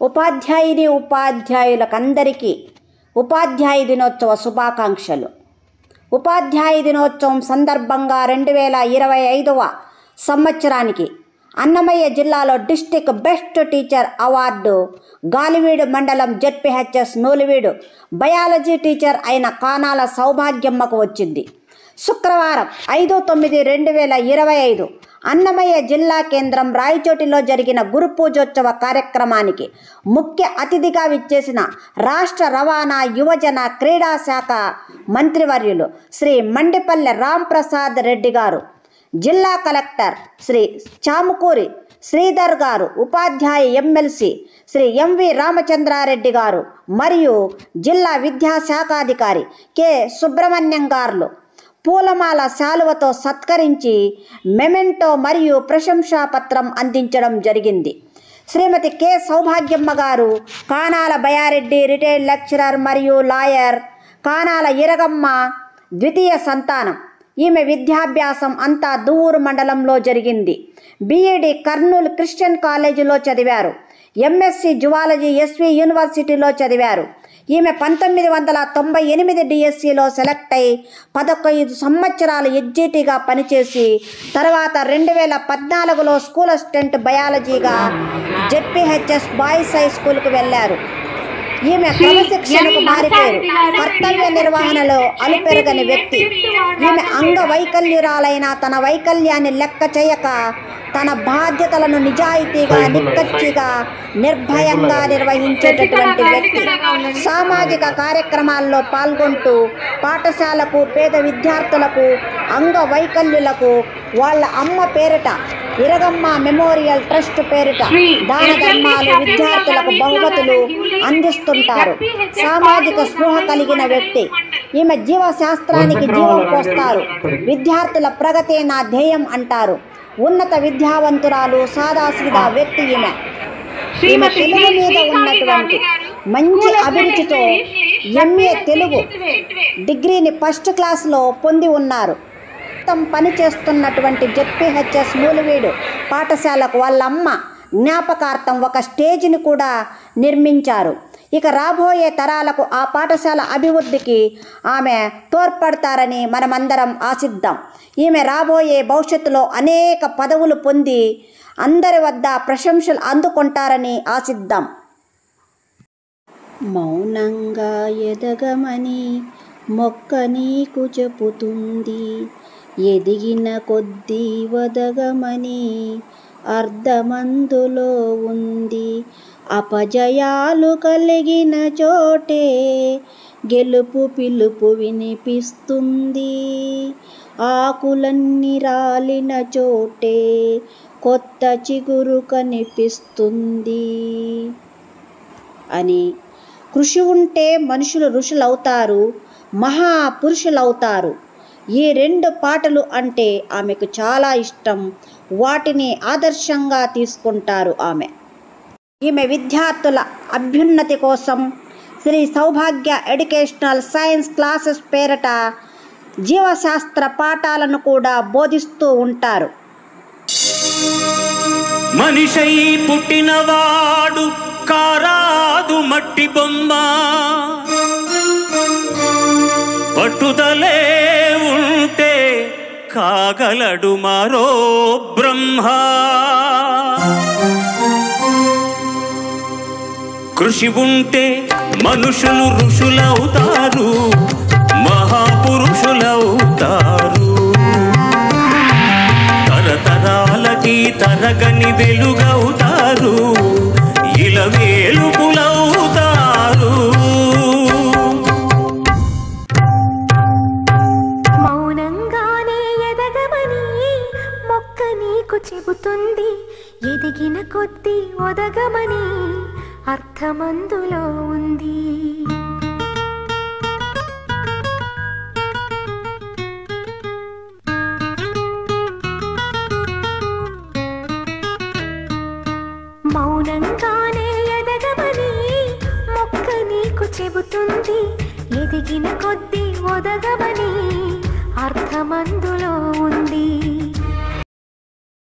ఉపాధ్యాయుని ఉపాధ్యాయులకందరికీ ఉపాధ్యాయ దినోత్సవ శుభాకాంక్షలు. ఉపాధ్యాయ దినోత్సవం సందర్భంగా 2025వ సంవత్సరానికి అన్నమయ్య జిల్లాలో district best teacher award Galiveedu మండలం జెడ్పీహెచ్ఎస్ నూలివీడు బయాలజీ టీచర్ అయిన కానాల సౌభాగ్యమ్మకు వచ్చింది. శుక్రవారం 5/9/2025 అన్నమయ్య జిల్లా కేంద్రం రాయచోటిలో జరిగిన గురు పూజోత్సవ కార్యక్రమానికి ముఖ్య అతిథిగా విచ్చేసిన రాష్ట్ర రవాణా యువజన క్రీడా శాఖ మంత్రివర్యులు శ్రీ మండిపల్లె రాంప్రసాద్ రెడ్డి గారు, జిల్లా కలెక్టర్ శ్రీ చాముకూరి శ్రీధర్ గారు, ఉపాధ్యాయ ఎమ్మెల్సీ శ్రీ ఎంవి రామచంద్రారెడ్డి గారు మరియు జిల్లా విద్యాశాఖాధికారి కె సుబ్రహ్మణ్యం గారు పూలమాల శాలువతో సత్కరించి మెమెంటో మరియు ప్రశంసాపత్రం అందించడం జరిగింది. శ్రీమతి కె సౌభాగ్యమ్మ గారు కానాల బయారెడ్డి రిటైర్డ్ లెక్చరర్ మరియు లాయర్, కానాల ఇరగమ్మ ద్వితీయ సంతానం. ఈమె విద్యాభ్యాసం అంతా దువ్వూరు మండలంలో జరిగింది. బిఈడి కర్నూలు క్రిస్టియన్ కాలేజీలో చదివారు. ఎంఎస్సి జువాలజీ ఎస్వి యూనివర్సిటీలో చదివారు. ఈమె 1998 డిఎస్సిలో సెలెక్ట్ అయి 15 సంవత్సరాలు ఎడ్జిటీగా పనిచేసి తర్వాత 2014లో స్కూల్ అసిస్టెంట్ బయాలజీగా జెడ్పీహెచ్ఎస్ బాయ్స్ హై స్కూల్కు వెళ్ళారు. ఈమె క్రమశిక్షణకు మారిపోయారు. కర్తవ్య నిర్వహణలో అలుపెరగని వ్యక్తి. ఈమె అంగవైకల్యురాలైన తన వైకల్యాన్ని లెక్క చేయక తన బాధ్యతలను నిజాయితీగా నిక్కచ్చిగా నిర్భయంగా నిర్వహించేటటువంటి వ్యక్తి. సామాజిక కార్యక్రమాల్లో పాల్గొంటూ పాఠశాలకు, పేద విద్యార్థులకు, అంగవైకల్యులకు వాళ్ళ అమ్మ పేరిట ఇరగమ్మ మెమోరియల్ ట్రస్ట్ పేరిట దాన ధర్మాలు, విద్యార్థులకు బహుమతులు అందిస్తుంటారు. సామాజిక స్పృహ కలిగిన వ్యక్తి. ఈమె జీవశాస్త్రానికి జీవం పోస్తారు. విద్యార్థుల ప్రగతే నా ధ్యేయం అంటారు. ఉన్నత విద్యావంతురాలు, సాదాసీదా వ్యక్తి ఈమె. ఈమె తెలుగు మీద ఉన్నటువంటి మంచి అభిరుచితో ఎంఏ తెలుగు డిగ్రీని ఫస్ట్ క్లాస్లో పొంది ఉన్నారు. పనిచేస్తున్నటువంటి జెడ్పీహెచ్ఎస్ నూలివీడు పాఠశాలకు వాళ్ళ అమ్మ జ్ఞాపకార్థం ఒక స్టేజ్ని కూడా నిర్మించారు. ఇక రాబోయే తరాలకు ఆ పాఠశాల అభివృద్ధికి ఆమె తోడ్పడతారని మనమందరం ఆశిద్దాం. ఈమె రాబోయే భవిష్యత్తులో అనేక పదవులు పొంది అందరి వద్ద ప్రశంసలు అందుకుంటారని ఆశిద్దాం. మౌనంగా ఎదగమని మొక్క నీకు చెబుతుంది, ఎదిగిన కొద్దీ వదగమని అర్ధమందులో ఉంది. అపజయాలు కలిగిన చోటే గెలుపు పిలుపు వినిపిస్తుంది, ఆకులన్నీ రాలిన చోటే కొత్త చిగురు కనిపిస్తుంది అని. కృషి ఉంటే మనుషులు ఋషులవుతారు, మహాపురుషులవుతారు. ఈ 2 పాటలు అంటే ఆమెకు చాలా ఇష్టం. వాటిని ఆదర్శంగా తీసుకుంటారు ఆమె. ఈమె విద్యార్థుల అభ్యున్నతి కోసం శ్రీ సౌభాగ్య ఎడ్యుకేషనల్ సైన్స్ క్లాసెస్ పేరిట జీవశాస్త్ర పాఠాలను కూడా బోధిస్తూ ఉంటారు. మనిషై పుట్టినవాడు కారాదు మట్టి బొమ్మ, పట్టుదలే ఉంటే కాగలడు మరో బ్రహ్మ. కృషి ఉంటే మనుషులు ఋషులవుతారు, మహాపురుషులవుతారు. తరతరాలకి తరగని వెలుగవుతారు, ఇలవేలుపులవుతారు. మౌనంగానే ఎదగమని మొక్క నీకు చెబుతుంది, ఎదిగిన కొద్దీ ఒదగమని అర్థమందులో ఉంది. మౌనంగానే ఎదగమని మొక్క నీకు చెబుతుంది, ఎదిగిన కొద్దీ ఒదగమని అర్థమందులో ఉంది.